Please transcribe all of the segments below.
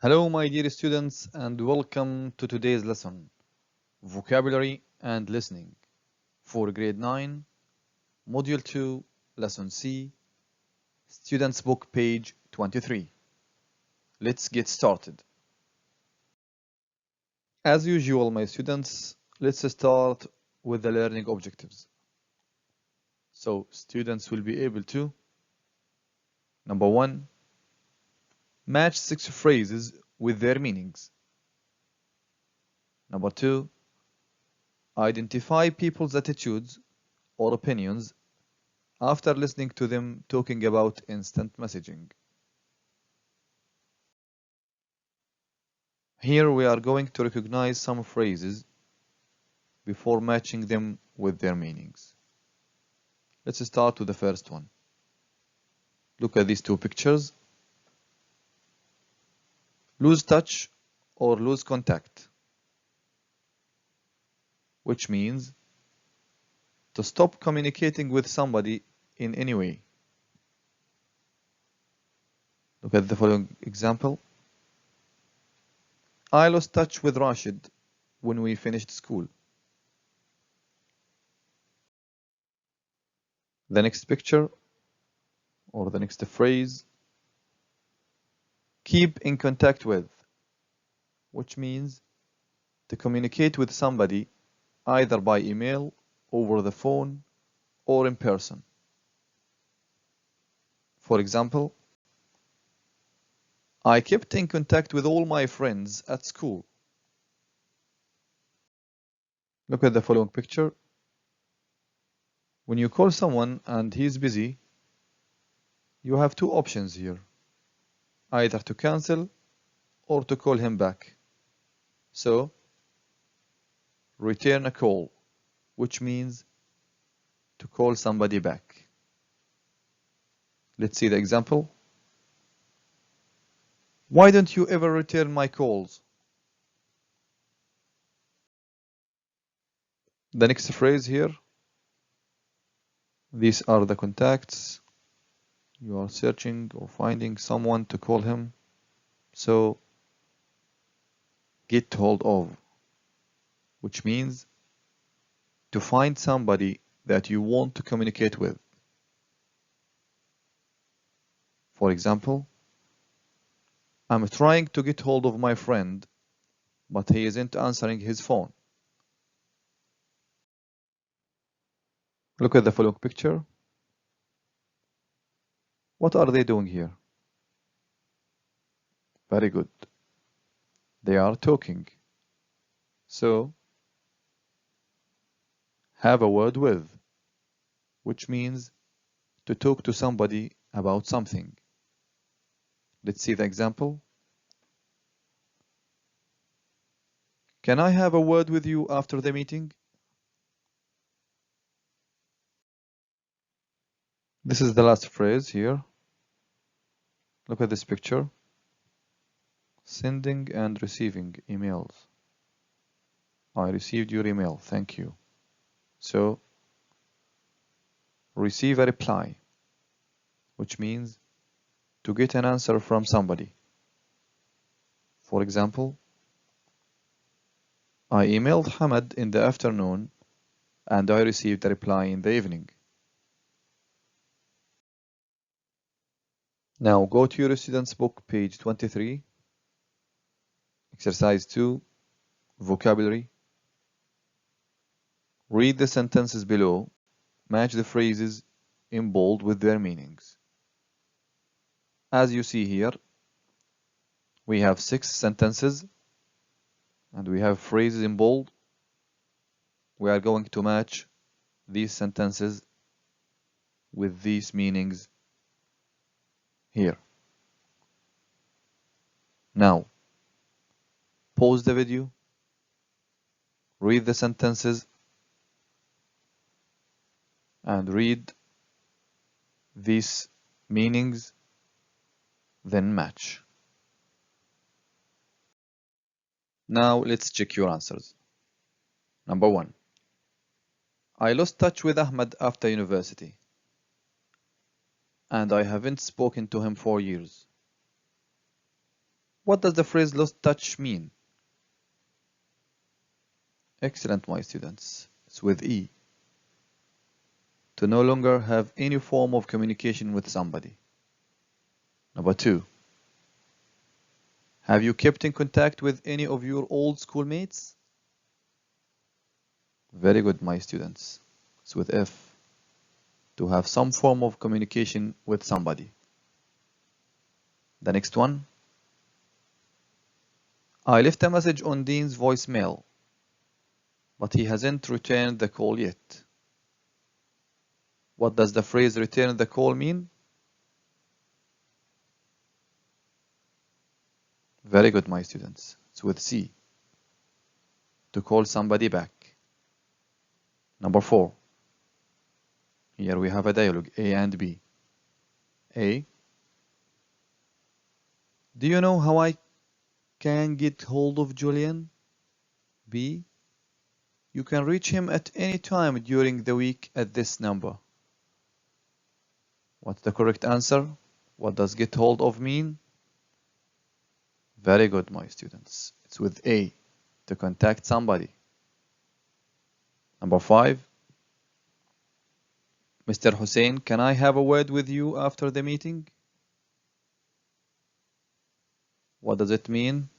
Hello, my dear students, and welcome to today's lesson, Vocabulary and Listening, for Grade 9, Module 2, Lesson C, Students Book, page 23. Let's get started. As usual, my students, let's start with the learning objectives. So, students will be able to, number 1, match 6 phrases with their meanings. Number 2, identify people's attitudes or opinions after listening to them talking about instant messaging. Here we are going to recognize some phrases before matching them with their meanings. Let's start with the first one. Look at these two pictures. Lose touch or lose contact, which means to stop communicating with somebody in any way. Look at the following example. I lost touch with Rashid when we finished school. The next picture or the next phrase, keep in contact with, which means to communicate with somebody either by email, over the phone, or in person. For example, I kept in contact with all my friends at school. Look at the following picture. When you call someone and he's busy, you have two options here, either to cancel or to call him back. So, return a call, which means to call somebody back. Let's see the example. Why don't you ever return my calls? The next phrase here, these are the contacts. You are searching or finding someone to call him. So, get hold of, which means to find somebody that you want to communicate with. For example, I'm trying to get hold of my friend, but he isn't answering his phone. Look at the following picture. What are they doing here? Very good. They are talking. So, have a word with, which means to talk to somebody about something. Let's see the example. Can I have a word with you after the meeting? This is the last phrase here. Look at this picture. Sending and receiving emails. I received your email, thank you. So, receive a reply, which means to get an answer from somebody. For example, I emailed Hamad in the afternoon and I received a reply in the evening. Now go to your student's book, page 23, exercise 2, vocabulary. Read the sentences below, match the phrases in bold with their meanings. As you see here, we have 6 sentences and we have phrases in bold. We are going to match these sentences with these meanings here. Now, pause the video, read the sentences, and read these meanings, then match. Now let's check your answers. Number 1. I lost touch with Ahmed after university, and I haven't spoken to him for years. What does the phrase lost touch mean? Excellent, my students. It's with E. To no longer have any form of communication with somebody. Number 2. Have you kept in contact with any of your old schoolmates? Very good, my students. It's with F. To have some form of communication with somebody. The next one. I left a message on Dean's voicemail, but he hasn't returned the call yet. What does the phrase return the call mean? Very good, my students. It's with C. To call somebody back. Number 4. Here we have a dialogue, A and B. A. Do you know how I can get hold of Julian? B. You can reach him at any time during the week at this number. What's the correct answer? What does get hold of mean? Very good, my students. It's with A. To contact somebody. Number 5. Mr. Hussein, can I have a word with you after the meeting? What does it mean?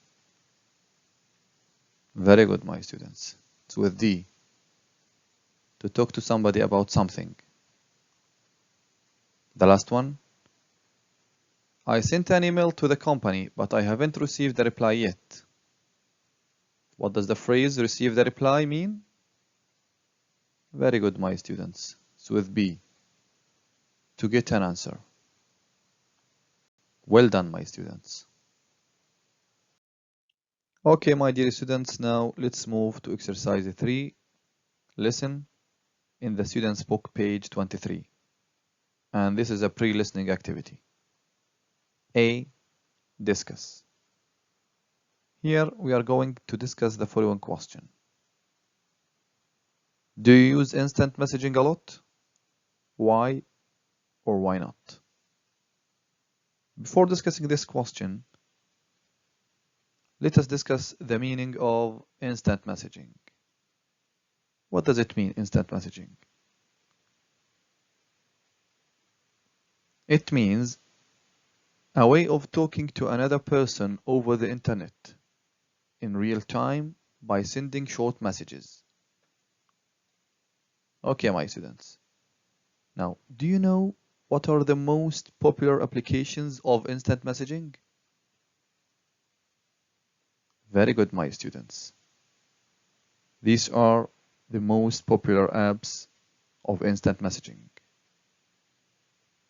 Very good, my students. It's with D. To talk to somebody about something. The last one. I sent an email to the company, but I haven't received the reply yet. What does the phrase receive the reply mean? Very good, my students. It's with B. To get an answer. Well done, my students. Okay, my dear students, now let's move to exercise 3. Listen in the student's book, page 23. And this is a pre-listening activity. A. Discuss. Here we are going to discuss the following question. Do you use instant messaging a lot? Why or why not? Before discussing this question, let us discuss the meaning of instant messaging. What does it mean, instant messaging? It means a way of talking to another person over the internet in real time by sending short messages. Okay, my students. Now, do you know what are the most popular applications of instant messaging? Very good, my students. These are the most popular apps of instant messaging.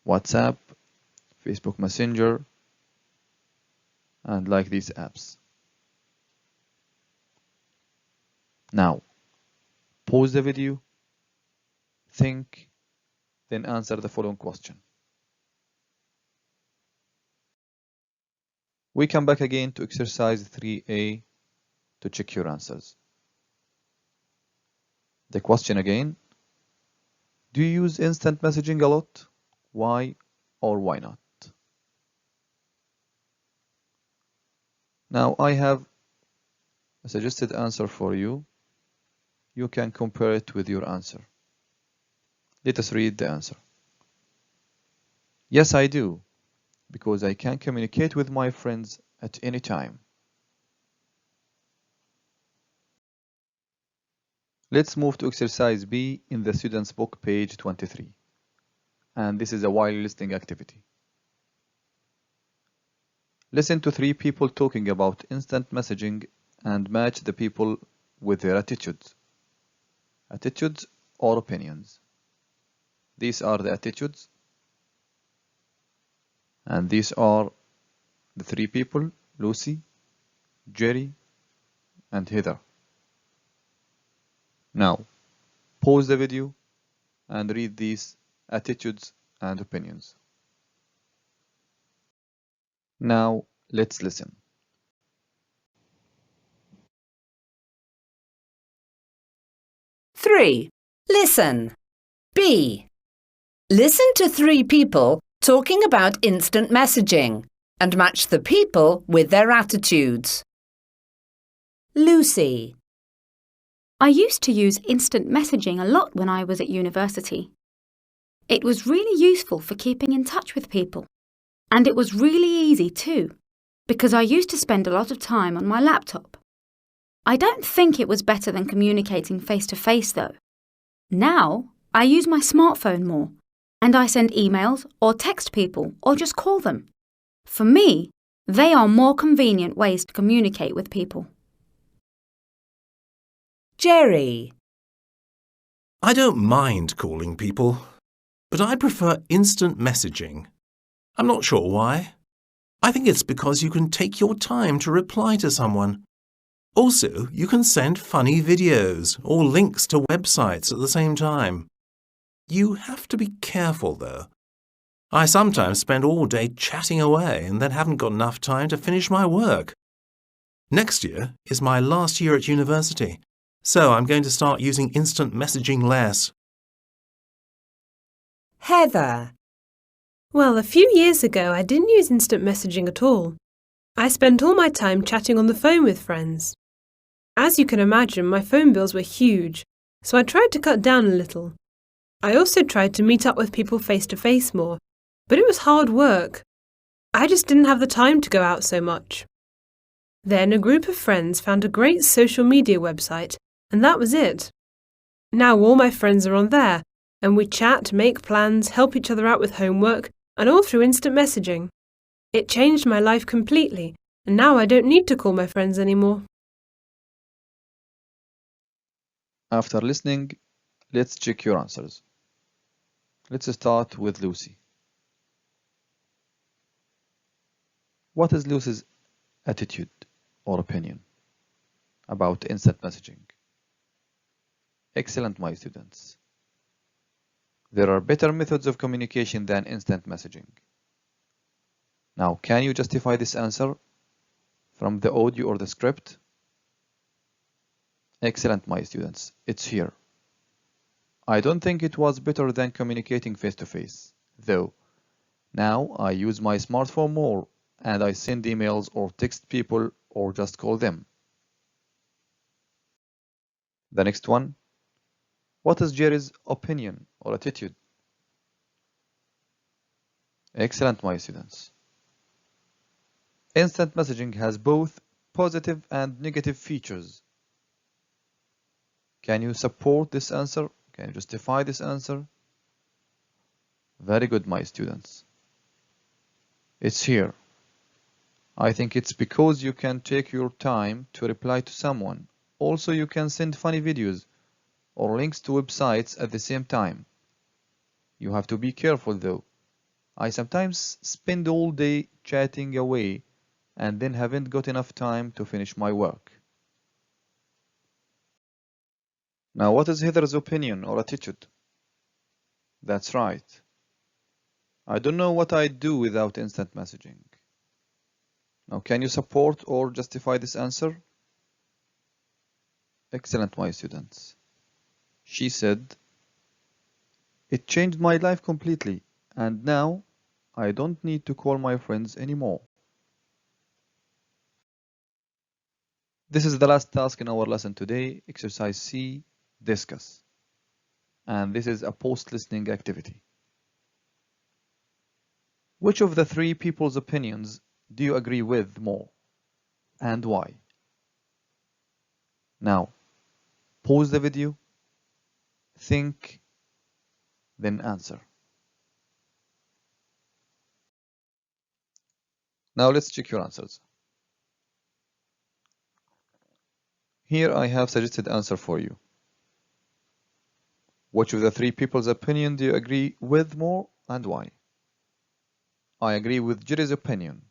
WhatsApp, Facebook Messenger, and like these apps. Now, pause the video, think, then answer the following question. We come back again to exercise 3A to check your answers. The question again, do you use instant messaging a lot? Why or why not? Now I have a suggested answer for you. You can compare it with your answer. Let us read the answer. Yes, I do, because I can communicate with my friends at any time. Let's move to exercise B in the student's book, page 23. And this is a while listening activity. Listen to 3 people talking about instant messaging and match the people with their attitudes. Attitudes or opinions. These are the attitudes. And these are the 3 people, Lucy, Jerry, and Heather. Now, pause the video and read these attitudes and opinions. Now, let's listen. Three. Listen. B. Listen to 3 people talking about instant messaging and match the people with their attitudes. Lucy. I used to use instant messaging a lot when I was at university. It was really useful for keeping in touch with people. And it was really easy too, because I used to spend a lot of time on my laptop. I don't think it was better than communicating face-to-face though. Now, I use my smartphone more, and I send emails or text people or just call them. For me, they are more convenient ways to communicate with people. Jerry. I don't mind calling people, but I prefer instant messaging. I'm not sure why. I think it's because you can take your time to reply to someone. Also, you can send funny videos or links to websites at the same time. You have to be careful, though. I sometimes spend all day chatting away and then haven't got enough time to finish my work. Next year is my last year at university, so I'm going to start using instant messaging less. Heather. Well, a few years ago, I didn't use instant messaging at all. I spent all my time chatting on the phone with friends. As you can imagine, my phone bills were huge, so I tried to cut down a little. I also tried to meet up with people face-to-face more, but it was hard work. I just didn't have the time to go out so much. Then a group of friends found a great social media website, and that was it. Now all my friends are on there, and we chat, make plans, help each other out with homework, and all through instant messaging. It changed my life completely, and now I don't need to call my friends anymore. After listening, let's check your answers. Let's start with Lucy. What is Lucy's attitude or opinion about instant messaging? Excellent, my students. There are better methods of communication than instant messaging. Now, can you justify this answer from the audio or the script? Excellent, my students. It's here. I don't think it was better than communicating face-to-face, though. Now I use my smartphone more and I send emails or text people or just call them. The next one. What is Jerry's opinion or attitude? Excellent, my students. Instant messaging has both positive and negative features. Can you support this answer? Can you justify this answer? Very good, my students. It's here. I think it's because you can take your time to reply to someone. Also, you can send funny videos or links to websites at the same time. You have to be careful though. I sometimes spend all day chatting away and then haven't got enough time to finish my work. Now, what is Heather's opinion or attitude? That's right. I don't know what I'd do without instant messaging. Now, can you support or justify this answer? Excellent, my students. She said, "It changed my life completely, and now I don't need to call my friends anymore." This is the last task in our lesson today, exercise C, discuss. And this is a post-listening activity. Which of the three people's opinions do you agree with more, and why? Now, pause the video, think, then answer. Now let's check your answers. Here I have suggested answer for you. Which of the three people's opinion do you agree with more and why? I agree with Jerry's opinion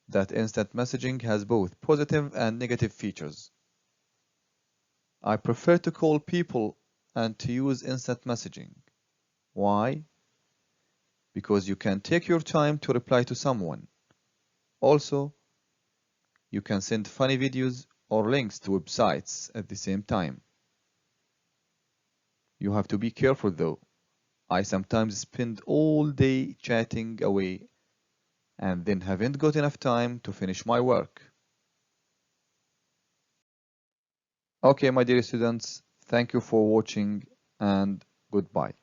that instant messaging has both positive and negative features. I prefer to call people and to use instant messaging. Why? Because you can take your time to reply to someone. Also, you can send funny videos or links to websites at the same time. You have to be careful though. I sometimes spend all day chatting away and then haven't got enough time to finish my work. Okay, my dear students, thank you for watching and goodbye.